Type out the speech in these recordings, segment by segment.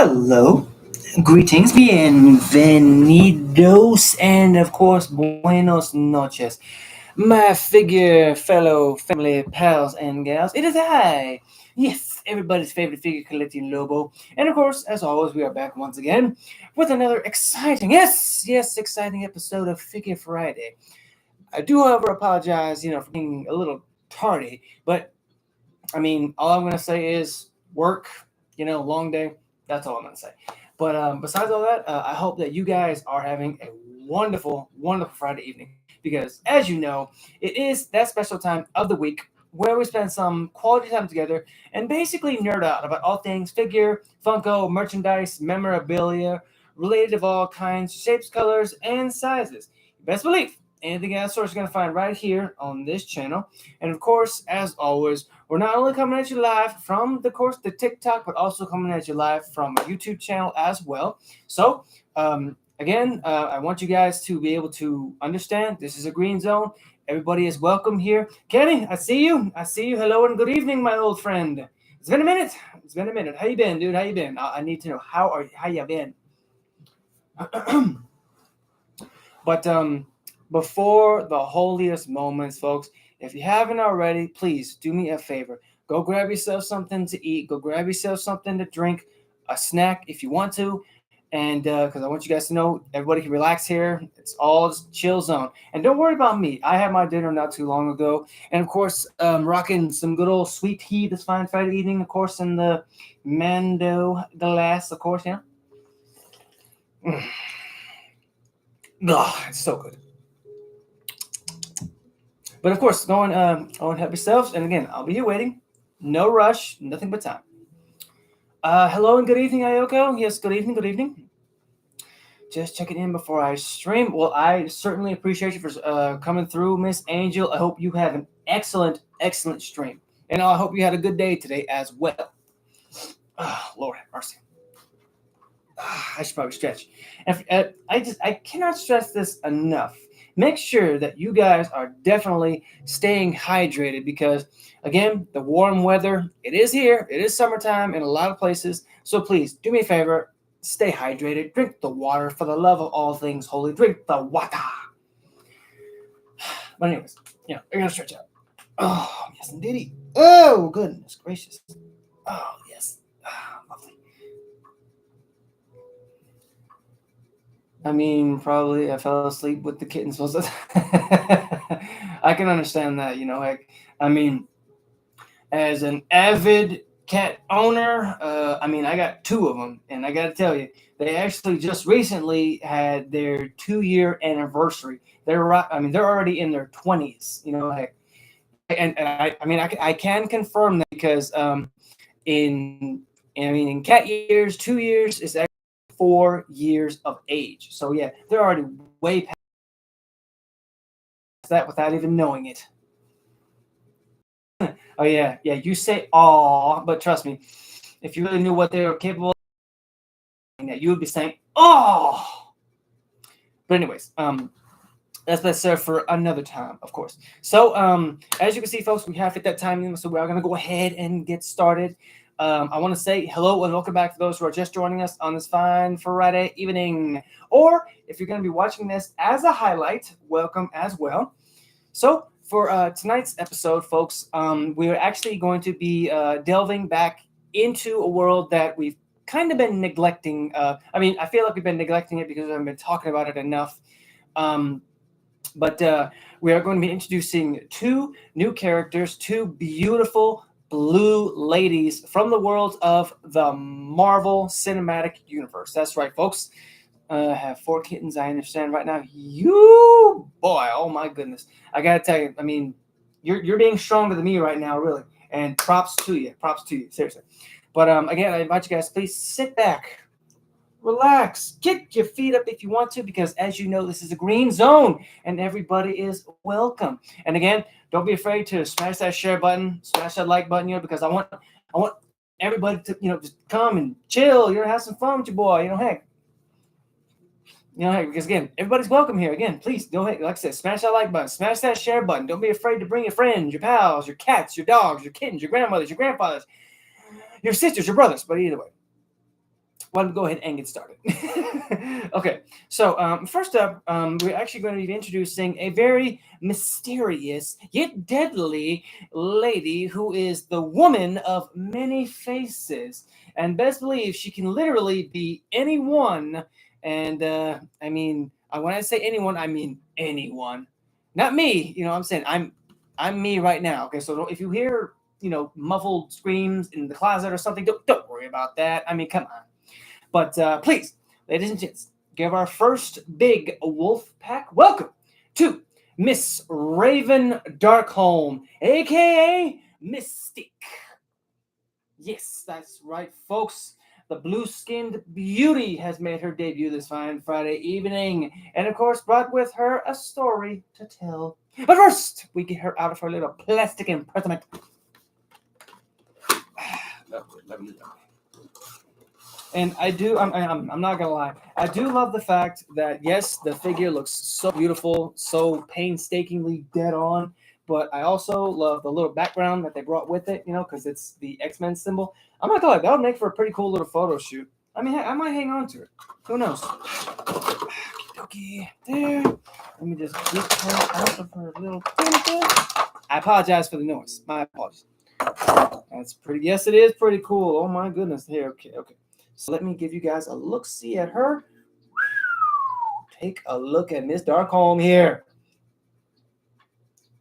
Hello, greetings, bienvenidos, and of course, buenos noches, my figure fellow family pals and gals. It is I, yes, everybody's favorite figure collecting Lobo, and of course, as always, we are back once again with another exciting, exciting episode of Figure Friday. I do, however, apologize, for being a little tardy, but all I'm gonna say is work, long day. That's all I'm gonna say. But besides all that, I hope that you guys are having a wonderful, wonderful Friday evening because, as you know, it is that special time of the week where we spend some quality time together and basically nerd out about all things figure, Funko, merchandise, memorabilia, related of all kinds, shapes, colors, and sizes. Best believe anything else you're going to find right here on this channel. And of course, as always, we're not only coming at you live from the TikTok, but also coming at you live from a YouTube channel as well. So, again, I want you guys to be able to understand this is a green zone. Everybody is welcome here. Kenny, I see you. I see you. Hello and good evening, my old friend. It's been a minute. It's been a minute. How you been, dude? How you been? I need to know how you been. But before the holiest moments, folks, if you haven't already, please do me a favor. Go grab yourself something to eat. Go grab yourself something to drink, a snack if you want to. And because I want you guys to know, everybody can relax here. It's all just chill zone. And don't worry about me. I had my dinner not too long ago. And of course, rocking some good old sweet tea this fine Friday evening, of course, in the Mando glass, of course, yeah. It's so good. But of course, go and help yourselves. And again, I'll be here waiting. No rush, nothing but time. Hello and good evening, Ayoko. Yes, good evening, good evening. Just checking in before I stream. Well, I certainly appreciate you for coming through, Miss Angel. I hope you have an excellent, excellent stream. And I hope you had a good day today as well. Lord have mercy. I should probably stretch. And I cannot stress this enough. Make sure that you guys are definitely staying hydrated because, again, the warm weather, it is here. It is summertime in a lot of places. So please do me a favor. Stay hydrated. Drink the water for the love of all things holy. Drink the water. But anyways, I gotta stretch out. Oh, yes, indeed. Oh, goodness gracious. Oh, yes. Lovely. Probably I fell asleep with the kittens. I can understand that, I mean, as an avid cat owner, I got two of them, and I got to tell you, they actually just recently had their 2-year anniversary. They're already in their 20s, I can confirm that because in cat years, 2 years is actually 4 years of age. So yeah, they're already way past that without even knowing it. Oh yeah, you say "aw," but trust me, if you really knew what they were capable of, you would be saying "oh." But anyways, that's best served for another time, of course. So as you can see, folks, we have hit that time, so we are going to go ahead and get started. I want to say hello and welcome back to those who are just joining us on this fine Friday evening. Or if you're going to be watching this as a highlight, welcome as well. So for tonight's episode, folks, we are actually going to be delving back into a world that we've kind of been neglecting. I feel like we've been neglecting it because I've been talking about it enough. But we are going to be introducing two new characters, two beautiful blue ladies from the world of the Marvel Cinematic Universe. That's right, folks. I have 4 kittens, I understand right now. You boy, oh my goodness. I gotta tell you, you're being stronger than me right now, really. And props to you, seriously. But again, I invite you guys, please sit back, relax, kick your feet up if you want to, because as you know, this is a green zone and everybody is welcome. And again, don't be afraid to smash that share button, smash that like button, because I want everybody to, just come and chill, have some fun with your boy, heck. Because again, everybody's welcome here. Again, please don't, like I said, smash that like button, smash that share button. Don't be afraid to bring your friends, your pals, your cats, your dogs, your kittens, your grandmothers, your grandfathers, your sisters, your brothers. But either way, why don't we go ahead and get started? Okay, so first up, we're actually going to be introducing a very mysterious yet deadly lady who is the woman of many faces. And best believe she can literally be anyone. And I mean, when I say anyone, I mean anyone. Not me, you know what I'm saying? I'm me right now. Okay, so if you hear, muffled screams in the closet or something, don't worry about that. I mean, come on. But please, ladies and gents, give our first big wolf pack welcome to Miss Raven Darkholm, aka Mystique. Yes, that's right, folks. The blue-skinned beauty has made her debut this fine Friday evening, and of course brought with her a story to tell. But first, we get her out of her little plastic imprisonment. And I do, I'm not gonna lie, I do love the fact that yes, the figure looks so beautiful, so painstakingly dead on, but I also love the little background that they brought with it, because it's the X-Men symbol. I'm not gonna lie, that would make for a pretty cool little photo shoot. I mean, I might hang on to it. Who knows? Okay, there. Let me just get her out of her little thing. I apologize for the noise. My apologies. That's pretty. Yes, it is pretty cool. Oh my goodness. Here, okay. So let me give you guys a look-see at her. Take a look at Miss Darkholm here.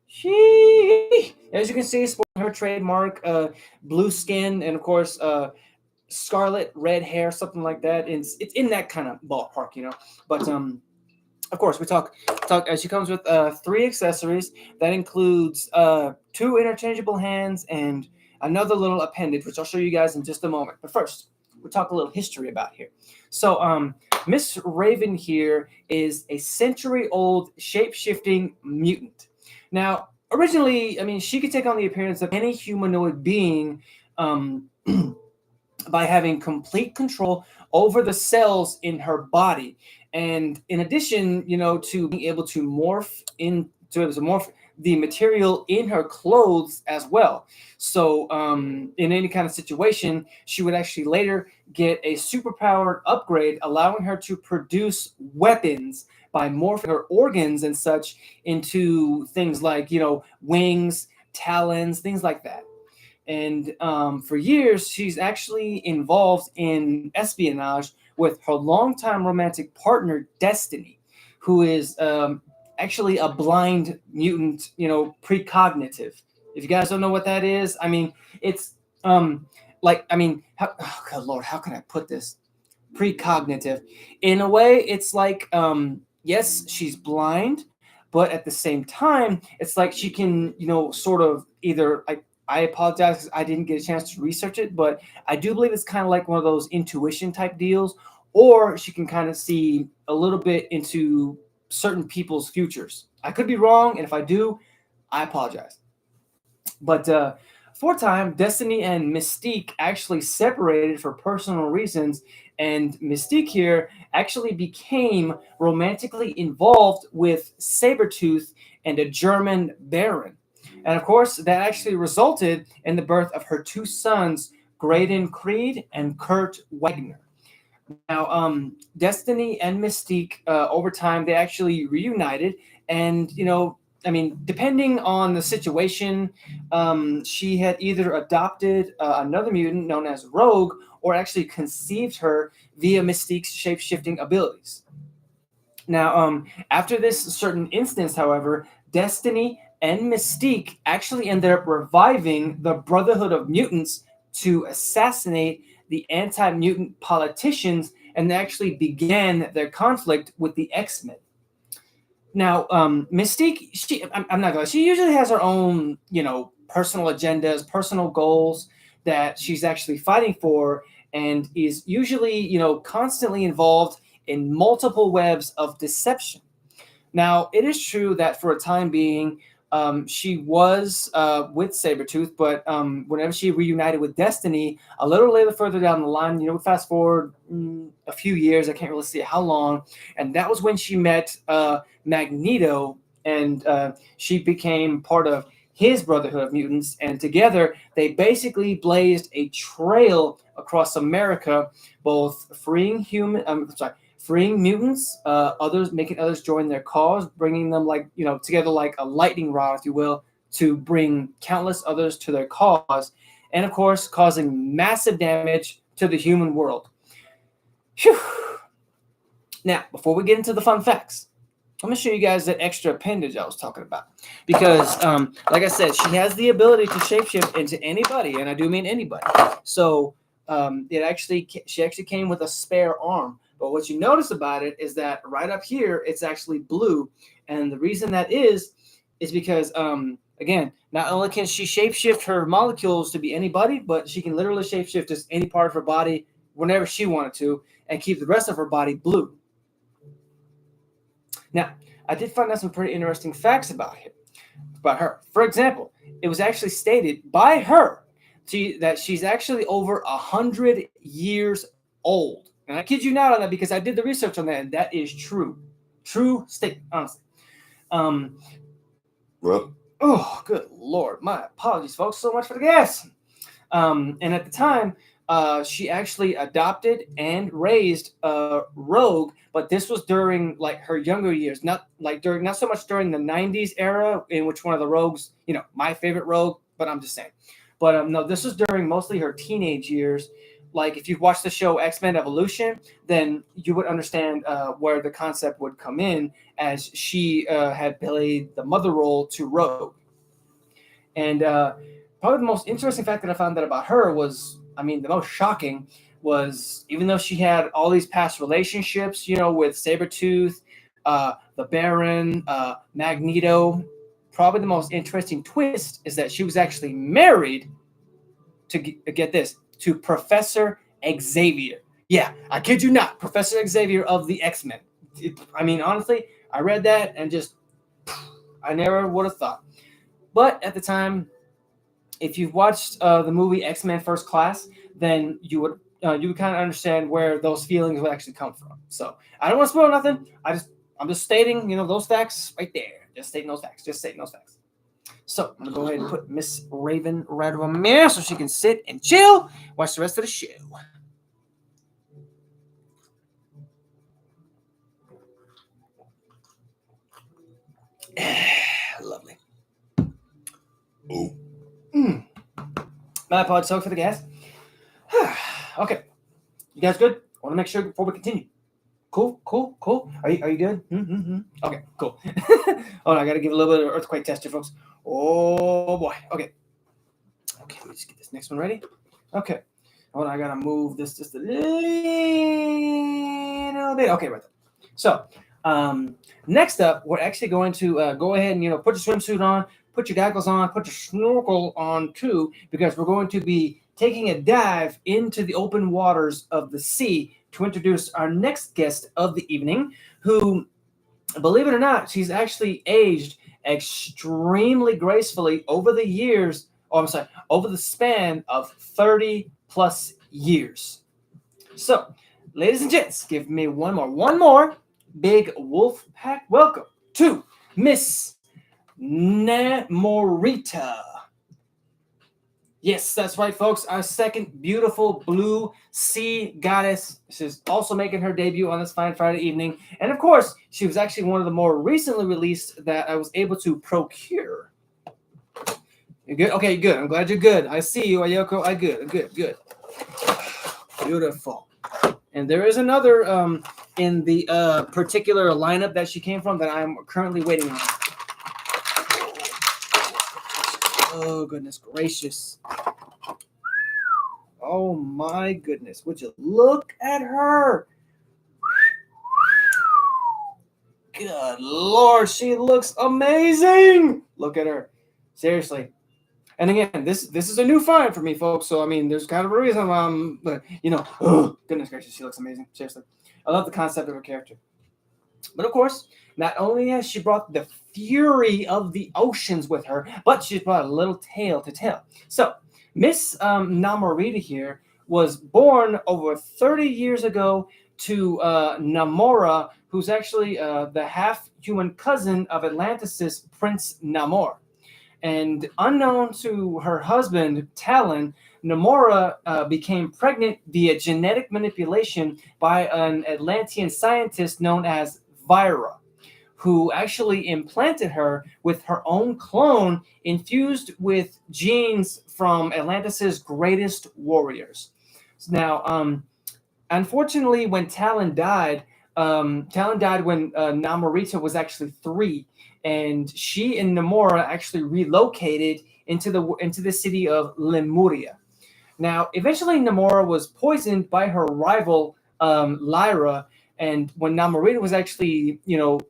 She, as you can see, sporting her trademark blue skin and of course scarlet red hair, something like that. It's in that kind of ballpark. But of course, we talk. She comes with 3 accessories. That includes 2 interchangeable hands and another little appendage, which I'll show you guys in just a moment. But first, we'll talk a little history about here. So, Miss Raven here is a century-old shape-shifting mutant. Now, originally, I mean, she could take on the appearance of any humanoid being by having complete control over the cells in her body. And in addition, to being able to morph the material in her clothes as well. So in any kind of situation, she would actually later get a superpowered upgrade, allowing her to produce weapons by morphing her organs and such into things like, wings, talons, things like that. And for years, she's actually involved in espionage with her longtime romantic partner, Destiny, who is actually a blind mutant, precognitive. If you guys don't know what that is, I mean, it's oh God, Lord, how can I put this? Precognitive. In a way, it's like, yes, she's blind, but at the same time, it's like she can, sort of either I apologize because I didn't get a chance to research it, but I do believe it's kind of like one of those intuition type deals, or she can kind of see a little bit into certain people's futures. I could be wrong, and if I do, I apologize. But for a time, Destiny and Mystique actually separated for personal reasons, and Mystique here actually became romantically involved with Sabretooth and a German baron. And of course, that actually resulted in the birth of her 2 sons, Graydon Creed and Kurt Wagner. Now, Destiny and Mystique, over time, they actually reunited, and I mean, depending on the situation, she had either adopted another mutant known as Rogue, or actually conceived her via Mystique's shape-shifting abilities. Now, after this certain instance, however, Destiny and Mystique actually ended up reviving the Brotherhood of Mutants to assassinate the anti-mutant politicians, and they actually began their conflict with the X-Men. Now, Mystique, I'm not gonna. She usually has her own, personal agendas, personal goals that she's actually fighting for, and is usually, constantly involved in multiple webs of deception. Now, it is true that for a time being, she was with Sabretooth, but whenever she reunited with Destiny, a little later further down the line, fast forward a few years, I can't really see how long, and that was when she met Magneto, and she became part of his Brotherhood of Mutants, and together they basically blazed a trail across America, both freeing mutants, others making others join their cause, bringing them together like a lightning rod, if you will, to bring countless others to their cause, and of course causing massive damage to the human world. Whew. Now, before we get into the fun facts, I'm going to show you guys that extra appendage I was talking about. Because, like I said, she has the ability to shapeshift into anybody, and I do mean anybody. So she actually came with a spare arm. But what you notice about it is that right up here, it's actually blue. And the reason that is because, again, not only can she shapeshift her molecules to be anybody, but she can literally shapeshift just any part of her body whenever she wanted to and keep the rest of her body blue. Now, I did find out some pretty interesting facts about her. For example, it was actually stated by her that she's actually over 100 years old. And I kid you not on that because I did the research on that, and that is true. True statement, honestly. Oh, good Lord. My apologies, folks, so much for the gas. And at the time, she actually adopted and raised Rogue, but this was during like her younger years, not so much during the 90s era in which one of the Rogues, my favorite Rogue, but I'm just saying. But no, this was during mostly her teenage years. Like if you watch the show X-Men Evolution, then you would understand where the concept would come in, as she had played the mother role to Rogue. And probably the most interesting fact that I found out about her was, the most shocking was, even though she had all these past relationships, with Sabretooth, the Baron, Magneto, probably the most interesting twist is that she was actually married to, get this, to Professor Xavier. Yeah, I kid you not, Professor Xavier of the X-Men. Honestly, I read that and just, I never would have thought. But at the time, if you've watched the movie X-Men First Class, then you would kind of understand where those feelings would actually come from. So I don't want to spoil nothing. I'm just stating, those facts right there. Just stating those facts. So I'm gonna go ahead and put Miss Raven right over here so she can sit and chill, watch the rest of the show. Lovely. Oh. My apologies, sorry for the gas. Okay, you guys good? I want to make sure before we continue. Cool. Are you good? Mm-hmm. Okay, cool. Oh, I got to give a little bit of earthquake test here, folks. Oh boy. Okay, let's get this next one ready. Okay. Hold on, I gotta move this just a little bit. Okay, right there. So, next up, we're actually going to go ahead and put your swimsuit on, put your goggles on, put your snorkel on too, because we're going to be taking a dive into the open waters of the sea to introduce our next guest of the evening, who, believe it or not, she's actually aged extremely gracefully over the years. Over the span of 30 plus years. So, ladies and gents, give me one more big wolf pack welcome to Miss Namorita. Yes, that's right, folks. Our second beautiful blue sea goddess. She's also making her debut on this fine Friday evening. And of course, she was actually one of the more recently released that I was able to procure. You good? Okay, good. I'm glad you're good. I see you, Ayoko. Good. Beautiful. And there is another in the particular lineup that she came from that I'm currently waiting on. Oh, goodness gracious. Oh, my goodness. Would you look at her? Good Lord, she looks amazing. Look at her. Seriously. And again, this is a new find for me, folks. So, there's kind of a reason why oh, goodness gracious, she looks amazing. Seriously. I love the concept of her character. But of course, not only has she brought the fury of the oceans with her, but she's brought a little tale to tell. So, Miss Namorita here was born over 30 years ago to Namora, who's actually the half-human cousin of Atlantis' Prince Namor. And unknown to her husband, Talon, Namora became pregnant via genetic manipulation by an Atlantean scientist known as Vira, who actually implanted her with her own clone infused with genes from Atlantis' greatest warriors. Now, unfortunately, when Talon died when Namorita was actually 3, and she and Namora actually relocated into the city of Lemuria. Now, eventually, Namora was poisoned by her rival Lyra, and when Namorita was actually,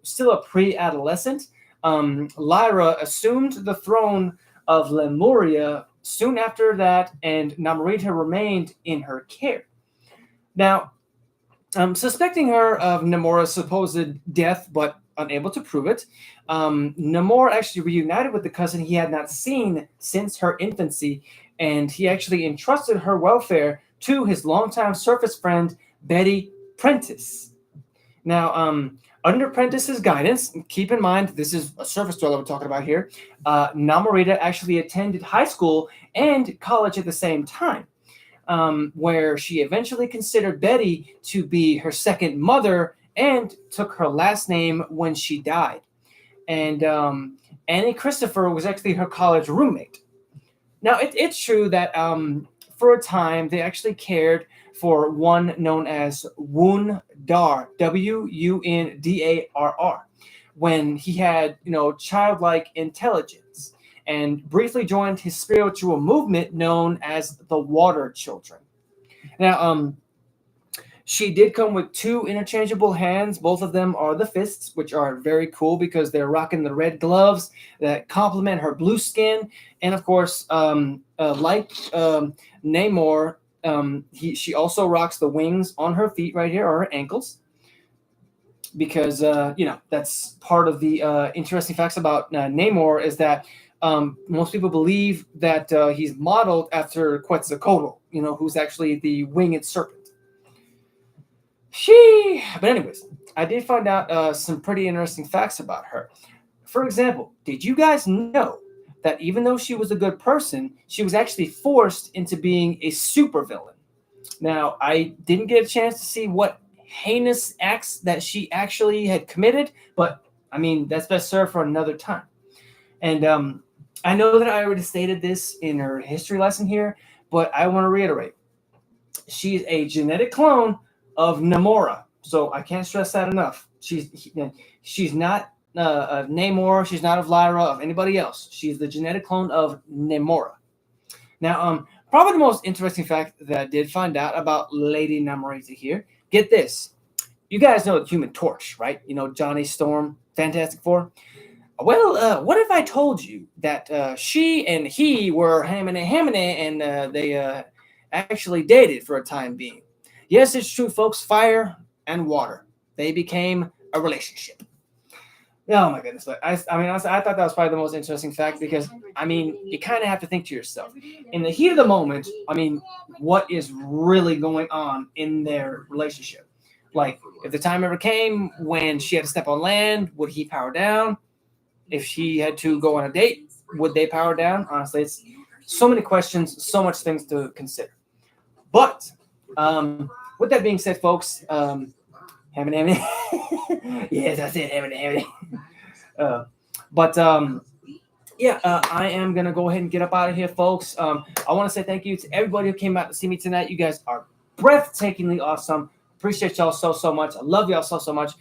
still a pre-adolescent, Lyra assumed the throne of Lemuria soon after that, and Namorita remained in her care. Now, suspecting her of Nemora's supposed death, but unable to prove it, Namor actually reunited with the cousin he had not seen since her infancy, and he actually entrusted her welfare to his longtime surface friend, Betty Prentice. Now, under Prentice's guidance, keep in mind this is a surface girl that we're talking about here, Namorita actually attended high school and college at the same time. Where she eventually considered Betty to be her second mother and took her last name when she died. And Annie Christopher was actually her college roommate. Now, it's true that for a time they actually cared for one known as Wun Dar, Wundarr, when he had, childlike intelligence, and briefly joined his spiritual movement known as the Water Children. Now, she did come with 2 interchangeable hands. Both of them are the fists, which are very cool because they're rocking the red gloves that complement her blue skin. And of course, like Namor, she also rocks the wings on her feet right here, or her ankles, because that's part of the interesting facts about Namor is that most people believe that he's modeled after Quetzalcoatl, who's actually the winged serpent. But anyways, I did find out some pretty interesting facts about her. For example, did you guys know that even though she was a good person, she was actually forced into being a supervillain? Now, I didn't get a chance to see what heinous acts that she actually had committed, but I mean, that's best served for another time. And I know that I already stated this in her history lesson here, but I want to reiterate. She's a genetic clone of Namora, so I can't stress that enough. She's not of Namor, she's not of Lyra, of anybody else. She's the genetic clone of Namora. Now, probably the most interesting fact that I did find out about Lady Namorita here. Get this. You guys know the Human Torch, right? Johnny Storm, Fantastic Four. Well, what if I told you that she and he were hammy, and they actually dated for a time being? Yes, it's true, folks. Fire and water. They became a relationship. Oh my goodness! Honestly, I thought that was probably the most interesting fact because you kind of have to think to yourself, in the heat of the moment, what is really going on in their relationship? Like, if the time ever came when she had to step on land, would he power down? If she had to go on a date, would they power down? Honestly, it's so many questions, so much things to consider. But with that being said, folks, hammy. Yes, that's it, hammy. But I am gonna go ahead and get up out of here, folks. I want to say thank you to everybody who came out to see me tonight. You guys are breathtakingly awesome. Appreciate y'all so much. I love y'all so much.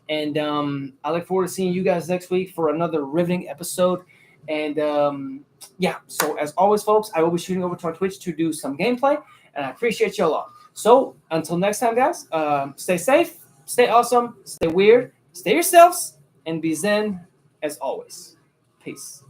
And I look forward to seeing you guys next week for another riveting episode. And so as always, folks, I will be shooting over to my Twitch to do some gameplay. And I appreciate y'all all. So until next time, guys, stay safe, stay awesome, stay weird, stay yourselves, and be zen as always. Peace.